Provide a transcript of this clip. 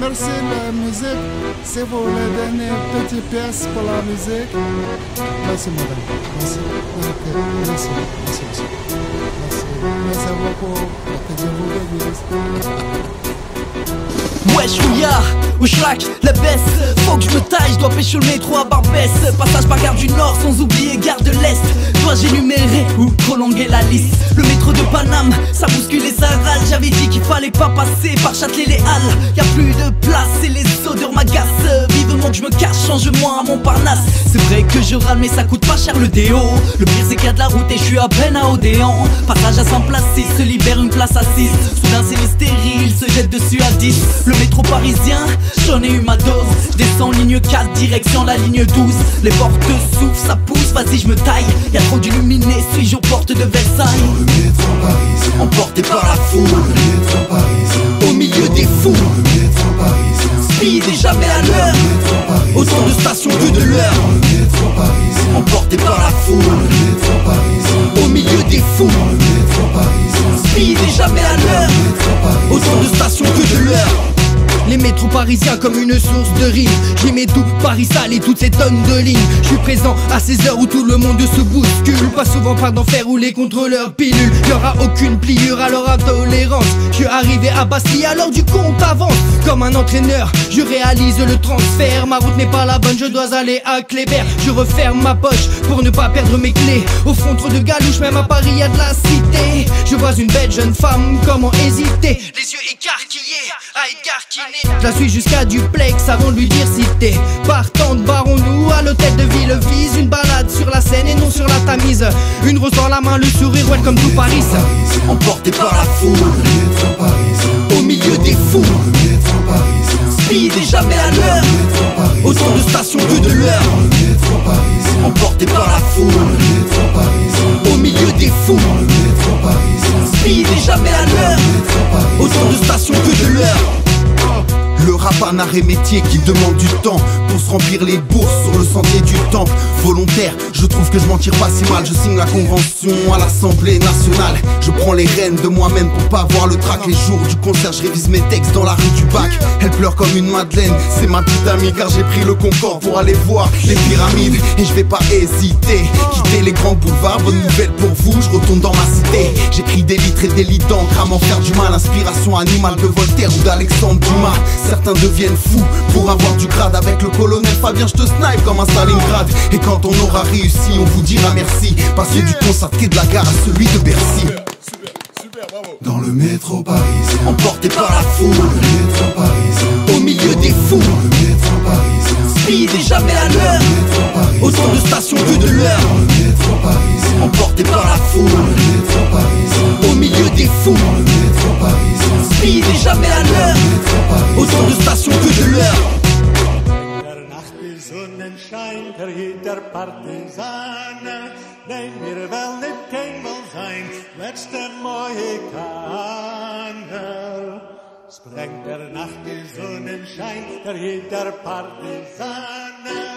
merci la musique. Si vous voulez donner une petite pièce pour la musique. Merci madame. Merci. Ok, merci. Merci. Merci beaucoup. Que Dieu vous bénisse. Wesh Ouya, Wesh la baisse. Faut que je me taille, je dois pêcher le métro à Barbès. Passage par Gare du Nord, sans oublier Gare de l'Est. Dois-je énumérer ou prolonger la liste? Le métro de Paname, ça bouscule et ça râle. J'avais dit qu'il fallait pas passer par Châtelet les Halles. Y'a plus de place et les odeurs m'agacent. Vivement que je me cache, change-moi à Montparnasse. C'est vrai que je râle mais ça coûte pas cher le déo. Le pire c'est qu'il y a de la route et je suis à peine à Odéan. Passage à 100 places, se libère une place assise. Soudain c'est l'hystérie, il se jette dessus à 10. Le métro parisien, j'en ai eu ma dose. Descends ligne 4, direction la ligne 12. Les portes s'ouvrent, ça pousse, vas-y je me taille. Y'a trop d'illuminés, suis-je aux portes de Versailles. Dans le métro parisien, emporté par la foule. dans le métro parisien, Au milieu des fous, dans le métro parisien, speed et jamais à l'heure. métro parisien, Autant de stations que de l'heure. dans le métro parisien, Emporté par la foule, dans le métro parisien, au milieu des fous, dans le métro parisien, speed et jamais à l'heure. métro parisien. Autant de stations que de l'heure. Les métros parisiens comme une source de rime. J'y mets tout, Paris sale et toutes ces tonnes de lignes. Je suis présent à ces heures où tout le monde se bouscule. Pas souvent par d'enfer rouler contre leur pilule. Y'aura aucune pliure à leur intolérance. Je suis arrivé à Bastille alors du compte avance. Comme un entraîneur, je réalise le transfert. Ma route n'est pas la bonne, je dois aller à Kléber. Je referme ma poche pour ne pas perdre mes clés. Au fond trop de galouches, même à Paris y'a de la cité. Je vois une belle jeune femme, comment hésiter? Les yeux écarquillés, à écarquiner. Je la suis jusqu'à Duplex avant de lui dire si t'es partante. Barrons-nous à l'hôtel de Villevise. Une balade sur la Seine et non sur la Tamise. Une rose dans la main, le sourire, welcome to Paris. Emporté par la foule, Métro parisien, au milieu des fous, dans le métro parisien, speed et jamais à l'heure. métro parisien, Autant de stations que de l'heure. dans le métro parisien, Emporté par la foule, métro parisien, au milieu des fous, dans le métro parisien, speed et jamais à l'heure. métro parisien. Autant de stations que de l'heure. Le rap un arrêt métier qui demande du temps pour se remplir les bourses sur le sentier du temple. Volontaire, je trouve que je m'en tire pas si mal. Je signe la convention à l'Assemblée nationale. Je prends les rênes de moi-même pour pas avoir le trac. Les jours du concert, je révise mes textes dans la rue du bac. Elle pleure comme une madeleine, c'est ma petite amie car j'ai pris le Concorde pour aller voir les pyramides. Et je vais pas hésiter, quitter les grands boulevards. Bonne nouvelle pour vous, je retourne dans ma cité. J'écris des litres et des litres d'encre à m'en faire du mal. Inspiration animale de Voltaire ou d'Alexandre Dumas. Certains deviennent fous pour avoir du grade. Avec le colonel Fabien je te snipe comme un Stalingrad. Et quand on aura réussi on vous dira merci. Passer du concerté de la gare à celui de Bercy. Super, bravo. Dans le métro parisien, Emporté par la foule, métro parisien, au milieu des fous, dans le métro parisien, speed et jamais à l'heure. métro parisien, Autant de stations que de l'heure. dans le métro parisien, Emporté par la foule, métro parisien, au milieu des fous, dans le métro parisien, speed et jamais à l'heure. métro parisien. Autant de stations que de l'heure. Der Nacht die Sonnenschein, der jeder Partisaner. Nein, wir wollen nicht Kängel sein, letzte Mohikaner. Sprengt der Nacht die Sonnenschein, der jeder Partisaner.